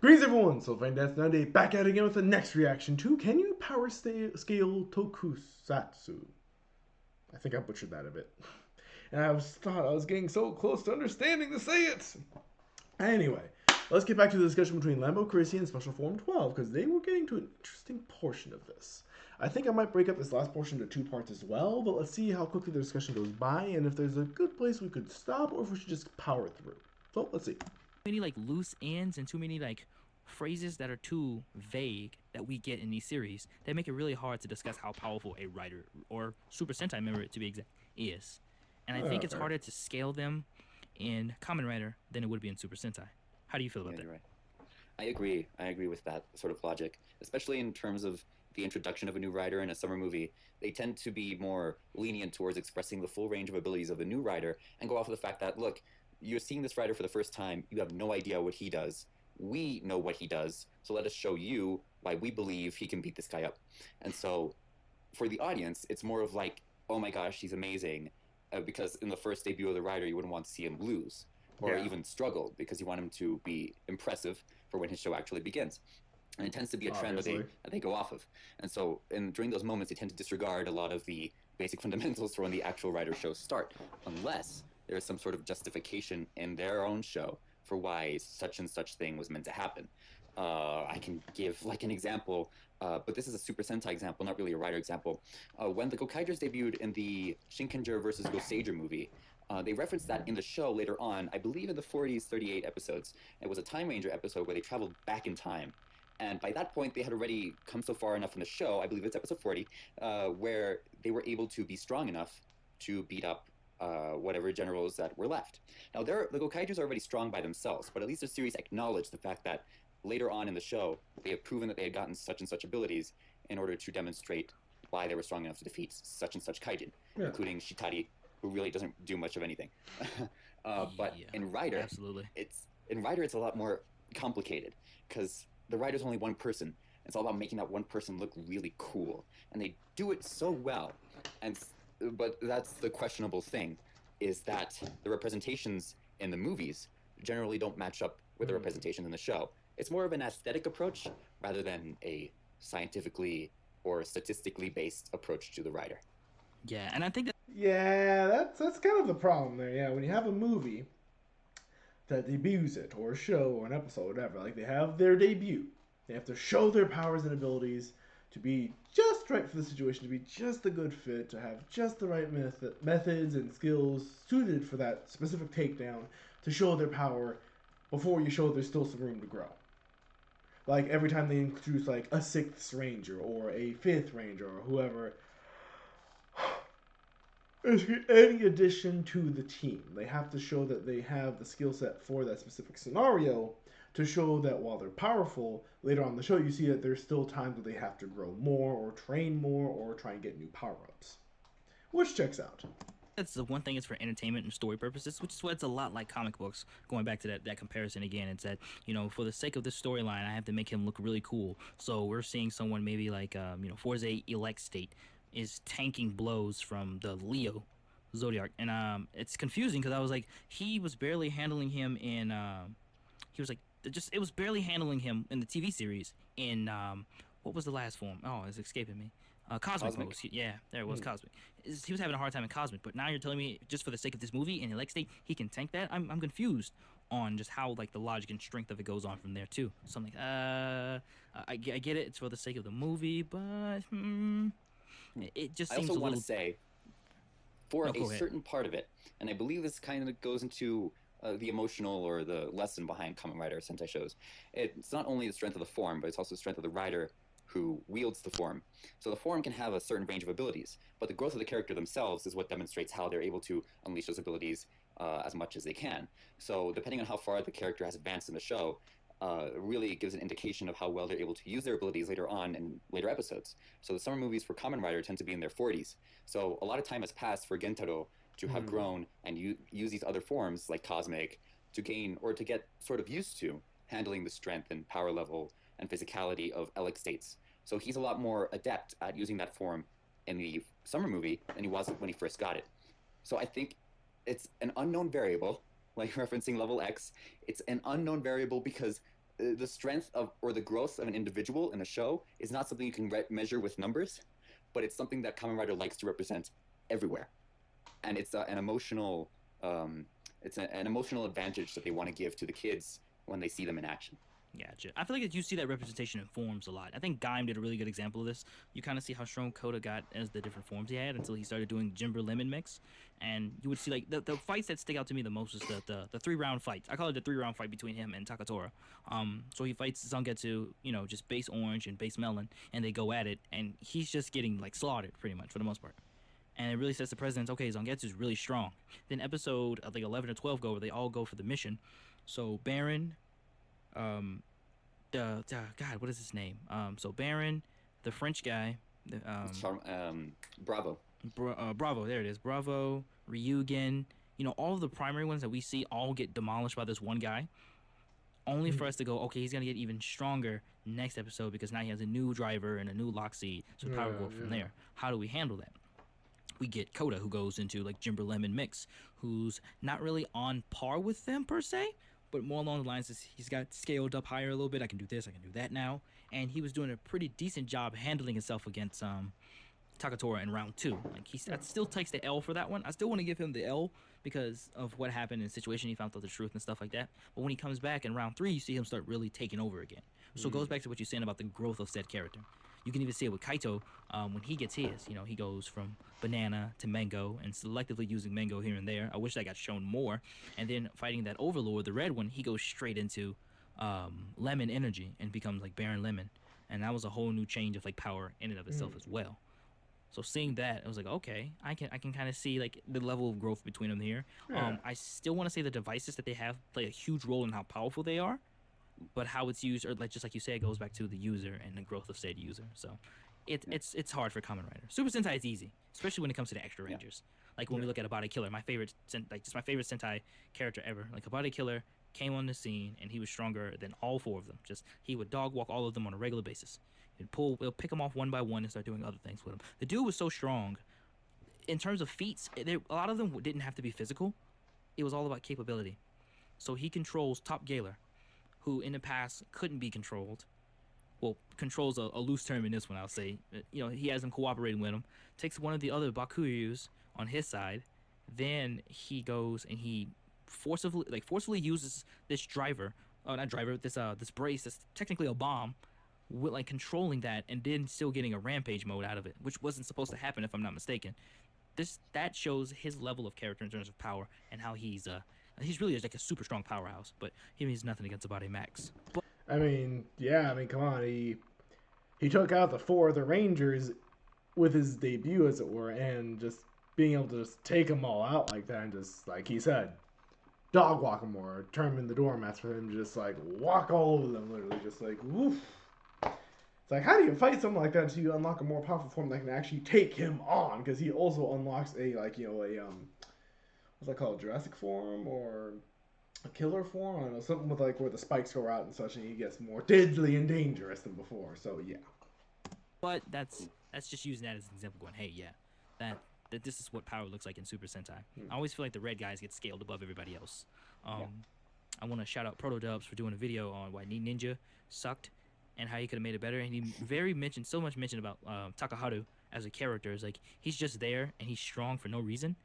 Greetings everyone, Sylvain Dance 98 back at it again with the next reaction to Can You Power Scale Tokusatsu? I think I butchered that a bit. And thought I was getting so close to understanding to say it. Anyway, let's get back to the discussion between Lambo Carisi and Special Form 12 because they were getting to an interesting portion of this. I think I might break up this last portion into two parts as well, but let's see how quickly the discussion goes by and if there's a good place we could stop or if we should just power through. So let's see. Many like loose ends and too many like phrases that are too vague that we get in these series that make it really hard to discuss how powerful a writer or Super Sentai member, to be exact, is. And I think it's harder to scale them in Kamen Rider than it would be in Super Sentai. How do you feel about that? You're right. I agree with that sort of logic, especially in terms of the introduction of a new writer in a summer movie. They tend to be more lenient towards expressing the full range of abilities of the new writer and go off of the fact that, look, you're seeing this writer for the first time, you have no idea what he does. We know what he does, so let us show you why we believe he can beat this guy up. And so for the audience, it's more of like, oh my gosh, he's amazing, because in the first debut of the writer, you wouldn't want to see him lose or even struggle because you want him to be impressive for when his show actually begins. And it tends to be a trend that they go off of. And so during those moments, they tend to disregard a lot of the basic fundamentals for when the actual writer shows start, unless there's some sort of justification in their own show for why such and such thing was meant to happen. I can give like an example, but this is a Super Sentai example, not really a writer example. When the Gokaigers debuted in the Shinkenger versus Goseiger movie, they referenced that in the show later on, I believe in the 40s 38 episodes. It was a Time Ranger episode where they traveled back in time. And by that point, they had already come so far enough in the show, I believe it's episode 40, where they were able to be strong enough to beat up whatever generals that were left. Now, the Gokaigers are already strong by themselves, but at least the series acknowledged the fact that later on in the show, they have proven that they had gotten such and such abilities in order to demonstrate why they were strong enough to defeat such and such kaijin, including Shitari, who really doesn't do much of anything. But in Rider, it's a lot more complicated because the writer's only one person. It's all about making that one person look really cool, and they do it so well. But that's the questionable thing, is that the representations in the movies generally don't match up with the representations in the show. It's more of an aesthetic approach rather than a scientifically or statistically based approach to the writer. Yeah, and I think that... Yeah, that's kind of the problem there. Yeah, when you have a movie that debuts it, or a show, or an episode, whatever, like they have their debut, they have to show their powers and abilities to be just right for the situation, to be just a good fit, to have just the right methods and skills suited for that specific takedown to show their power before you show there's still some room to grow. Like every time they introduce like a 6th ranger or a 5th ranger or whoever, any addition to the team, they have to show that they have the skill set for that specific scenario to show that while they're powerful, later on in the show you see that there's still times that they have to grow more or train more or try and get new power-ups. Which checks out. That's the one thing is for entertainment and story purposes, which is why it's a lot like comic books. Going back to that comparison again, it's that, for the sake of this storyline, I have to make him look really cool. So we're seeing someone maybe like, Forza Elect State is tanking blows from the Leo Zodiac. And it's confusing because I was like, he was barely handling him in, it was barely handling him in the TV series in, what was the last form? Oh, it's escaping me. Cosmic. Yeah, there it was, Cosmic. He was having a hard time in Cosmic, but now you're telling me just for the sake of this movie in Elect State, he can tank that? I'm confused on just how like the logic and strength of it goes on from there too. So I'm like, I get it, it's for the sake of the movie, but it just seems I also want to say, for a certain part of it, and I believe this kind of goes into the emotional or the lesson behind Kamen Rider Sentai shows. It's not only the strength of the form, but it's also the strength of the writer who wields the form. So the form can have a certain range of abilities, but the growth of the character themselves is what demonstrates how they're able to unleash those abilities as much as they can. So depending on how far the character has advanced in the show, really gives an indication of how well they're able to use their abilities later on in later episodes. So the summer movies for Kamen Rider tend to be in their 40s. So a lot of time has passed for Gentaro to have grown and use these other forms like Cosmic to gain or to get sort of used to handling the strength and power level and physicality of Elec States. So he's a lot more adept at using that form in the summer movie than he was when he first got it. So I think it's an unknown variable, like referencing level X. It's an unknown variable because the strength of or the growth of an individual in a show is not something you can measure with numbers, but it's something that Kamen Rider likes to represent everywhere, and it's an emotional an emotional advantage that they want to give to the kids when they see them in action. Gotcha. I feel like you see that representation in forms a lot. I think Gaim did a really good example of this. You kind of see how strong Kota got as the different forms he had until he started doing Jimber Lemon mix. And you would see like the fights that stick out to me the most is the 3-round fight. I call it the 3-round fight between him and Takatora. So he fights Zangetsu, just base orange and base melon, and they go at it, and he's just getting like slaughtered pretty much for the most part. And it really sets the precedence. Okay, Zangetsu's really strong. Then episode I think 11 or 12 go where they all go for the mission. So Baron, God, what is his name? So Baron, the French guy, Bravo. Bravo, there it is. Bravo, Ryugen, all of the primary ones that we see all get demolished by this one guy. Only for us to go, okay, he's gonna get even stronger next episode because now he has a new driver and a new lock seed. So power growth from there. How do we handle that? We get Kota, who goes into like Jimber Lemon mix, who's not really on par with them per se, but more along the lines is he's got scaled up higher a little bit. I can do this, I can do that now, and he was doing a pretty decent job handling himself against Takatora in round 2. Like I still takes the L for that one. I still want to give him the L because of what happened in the situation. He found out the truth and stuff like that. But when he comes back in round 3, you see him start really taking over again. So it goes back to what you're saying about the growth of said character. You can even see it with Kaito when he gets his. He goes from banana to mango and selectively using mango here and there. I wish that got shown more. And then fighting that overlord, the red one, he goes straight into lemon energy and becomes like Baron Lemon. And that was a whole new change of like power in and of itself as well. So seeing that, I was like, okay, I can kind of see like the level of growth between them here. Yeah. I still want to say the devices that they have play a huge role in how powerful they are, but how it's used, or like just like you say, it goes back to the user and the growth of said user. So it's hard for Kamen Rider. Super Sentai is easy, especially when it comes to the extra rangers. Like when we look at a body killer, my favorite Sentai character ever. Like a body killer came on the scene and he was stronger than all 4 of them. Just he would dog walk all of them on a regular basis. He'll pick them off one by one and start doing other things with them. The dude was so strong. In terms of feats, a lot of them didn't have to be physical. It was all about capability. So he controls Top Galer, who in the past couldn't be controlled. Well, controls a loose term in this one, I'll say. He has him cooperating with him. Takes one of the other Bakuryus on his side. Then he goes and he forcefully uses this this brace that's technically a bomb, with like controlling that and then still getting a rampage mode out of it, which wasn't supposed to happen if I'm not mistaken. That shows his level of character in terms of power and how he's really like a super strong powerhouse, but he means nothing against a body max. But come on, he took out the 4 other Rangers with his debut, as it were, and just being able to just take them all out like that and just, like he said, dog walk them or turn them into doormats for him to just like walk all over them, literally just like woof. It's like, how do you fight something like that until you unlock a more powerful form that can actually take him on? Because he also unlocks what's that called, Jurassic form or a killer form? I don't know, something with like where the spikes go out and such, and he gets more deadly and dangerous than before. So yeah. But that's just using that as an example, going, hey, yeah, that this is what power looks like in Super Sentai. I always feel like the red guys get scaled above everybody else. I want to shout out Proto Dubs for doing a video on why Ninja sucked and how he could have made it better. And he mentioned about Takaharu as a character. Is like he's just there and he's strong for no reason.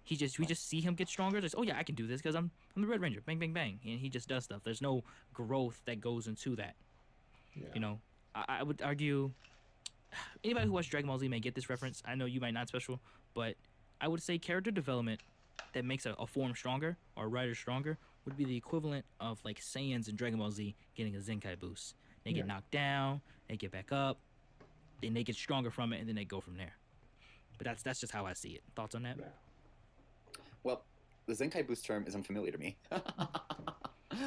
We just see him get stronger. Just, oh yeah, I can do this because I'm the Red Ranger. Bang bang bang, and he just does stuff. There's no growth that goes into that. Yeah. I would argue anybody who watched Dragon Ball Z may get this reference. I know you might not, Special, but I would say character development that makes a form stronger or a rider stronger would be the equivalent of like Saiyans in Dragon Ball Z getting a Zenkai boost. They get knocked down, they get back up, then they get stronger from it, and then they go from there. But that's just how I see it. Thoughts on that? Yeah. Well, the Zenkai boost term is unfamiliar to me.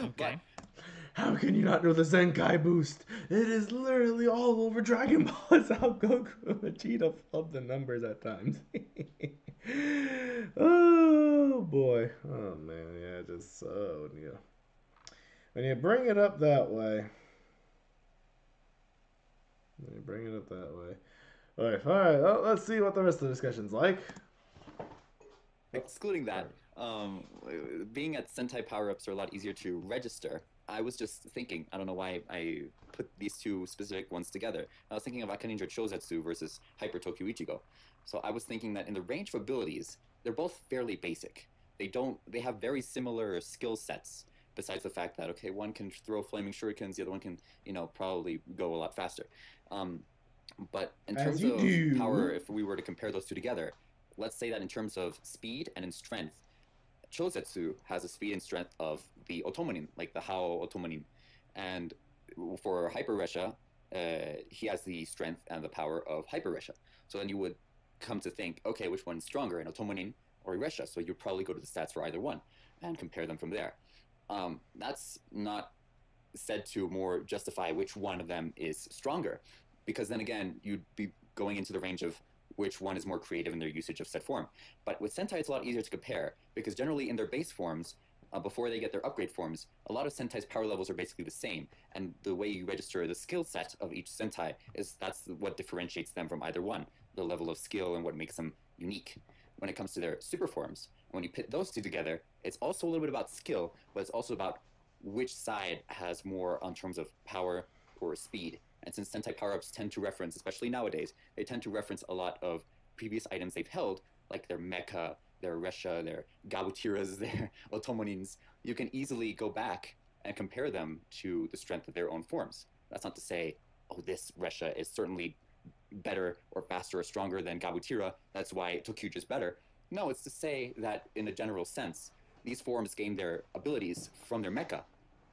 Okay. How can you not know the Zenkai boost? It is literally all over Dragon Ball. It's how Goku and Vegeta flub the numbers at times. Oh boy. Oh man, yeah, just so when you bring it up that way. All right. Well, let's see what the rest of the discussion's like. Excluding that, um, being at Sentai power ups are a lot easier to register. I was just thinking, I don't know why I put these two specific ones together. I was thinking of Akaninja Chozetsu versus Hyper Tokyo Ichigo. So I was thinking that in the range of abilities, they're both fairly basic. They have very similar skill sets, besides the fact that, okay, one can throw flaming shurikens, the other one can, probably go a lot faster. Um, but in As terms you of power, do. if we were to compare those two together, let's say that in terms of speed and in strength, Chosetsu has a speed and strength of the Otomonin, like the Hao Otomonin. And for Hyper Resha, he has the strength and the power of Hyper Resha. So then you would come to think, okay, which one's stronger, an Otomonin or Resha? So you'd probably go to the stats for either one and compare them from there. That's not said to more justify which one of them is stronger, because then again, you'd be going into the range of which one is more creative in their usage of said form. But with Sentai, it's a lot easier to compare, because generally in their base forms, before they get their upgrade forms, a lot of Sentai's power levels are basically the same, and the way you register the skill set of each Sentai that's what differentiates them from either one, the level of skill and what makes them unique. When it comes to their super forms, when you pit those two together, it's also a little bit about skill, but it's also about which side has more on terms of power or speed. And since Sentai power-ups tend to reference, especially nowadays, they tend to reference a lot of previous items they've held, like their mecha, their resha, their gabutiras, their otomonins, you can easily go back and compare them to the strength of their own forms. That's not to say, oh, this resha is certainly better or faster or stronger than gabutira, that's why Tokyuja is better. No, it's to say that in a general sense, these forms gain their abilities from their mecha,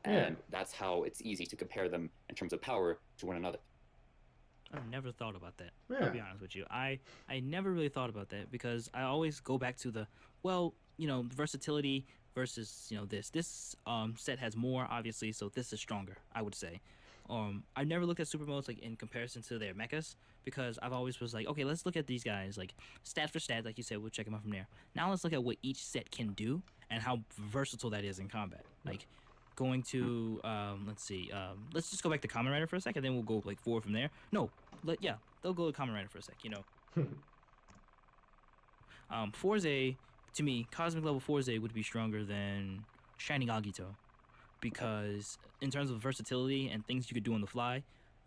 Yeah. and that's how it's easy to compare them in terms of power to one another. I've never thought about that. Yeah. I'll be honest with you. I never really thought about that because I always go back to the versatility versus this set has more obviously, so this is stronger. I would say. I never looked at super modes like in comparison to their mechas because I've always was like, okay, let's look at these guys like stat for stat, like you said, we'll check them out from there. Now let's look at what each set can do and how versatile that is in combat. Like going to let's see, let's just go back to Kamen Rider for a second, then we'll go like forward from there. No, they'll go to Kamen Rider for a sec. Forze, to me, Cosmic Level Forze would be stronger than Shining Agito because in terms of versatility and things you could do on the fly,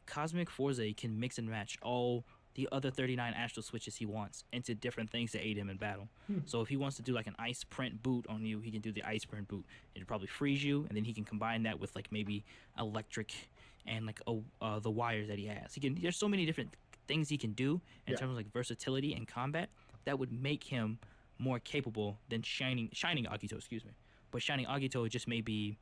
Cosmic Forze can mix and match all the other 39 astral switches he wants into different things to aid him in battle. So if he wants to do like an ice print boot on you, he can do the ice print boot. It'll probably freeze you, and then he can combine that with like maybe electric and like the wires that he has. There's so many different things he can do in terms of like versatility and combat that would make him more capable than Shining Agito, excuse me. But Shining Agito just may be,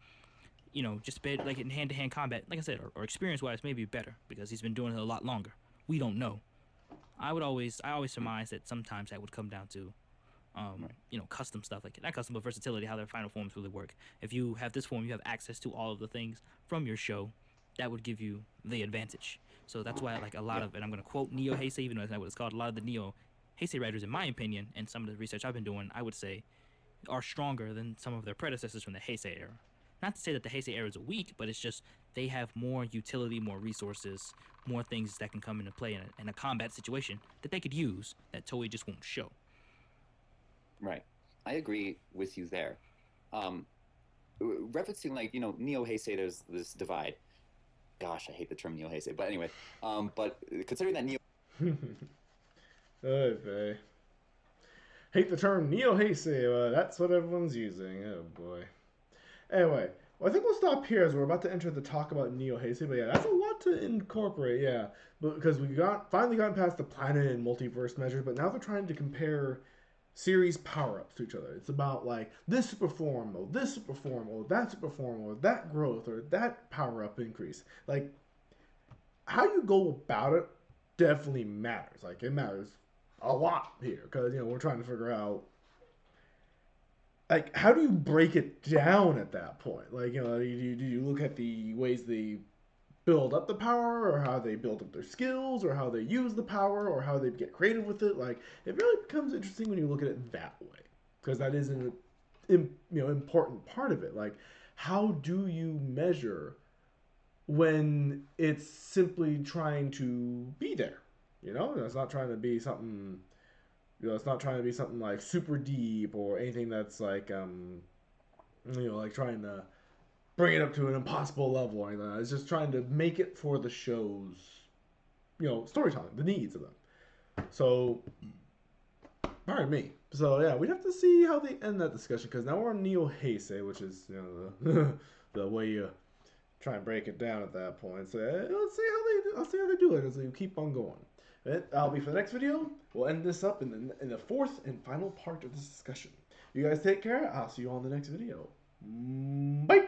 just better, like in hand-to-hand combat, like I said, or experience-wise, maybe better because he's been doing it a lot longer. We don't know. I always surmise that sometimes that would come down to, custom stuff, like not custom, but versatility, how their final forms really work. If you have this form, you have access to all of the things from your show, that would give you the advantage. So that's why, like a lot of, and I'm going to quote Neo Heisei, even though that's not what it's called, a lot of the Neo Heisei writers, in my opinion, and some of the research I've been doing, I would say, are stronger than some of their predecessors from the Heisei era. Not to say that the Heisei era is weak, but it's just they have more utility, more resources, more things that can come into play in a combat situation that they could use that Toei just won't show. Right. I agree with you there. Referencing like, Neo Heisei, there's this divide. Gosh, I hate the term Neo Heisei, but anyway. But considering that Neo... Oh, hate the term Neo Heisei, that's what everyone's using. Oh boy. Anyway, well, I think we'll stop here as we're about to enter the talk about Neo Heisei. But yeah, that's a lot to incorporate. Yeah, because we finally gotten past the planet and multiverse measures, but now they're trying to compare series power-ups to each other. It's about like this super form, or this super form, or that super form, or that growth, or that power-up increase. Like how you go about it definitely matters. Like it matters a lot here because we're trying to figure out like how do you break it down at that point. Like do you look at the ways they build up the power, or how they build up their skills, or how they use the power, or how they get creative with it. Like it really becomes interesting when you look at it that way, because that is an important part of it. Like how do you measure when it's simply trying to be there? It's not trying to be something You know, it's not trying to be something like super deep or anything that's like like trying to bring it up to an impossible level or anything like that. It's just trying to make it for the show's, storytelling, the needs of them. So, pardon me. So yeah, we'd have to see how they end that discussion because now we're on Neo Heisei, which is the way you try and break it down at that point. So let's see how they do it as we keep on going. That'll be for the next video. We'll end this up in the fourth and final part of this discussion. You guys take care. I'll see you on the next video. Bye.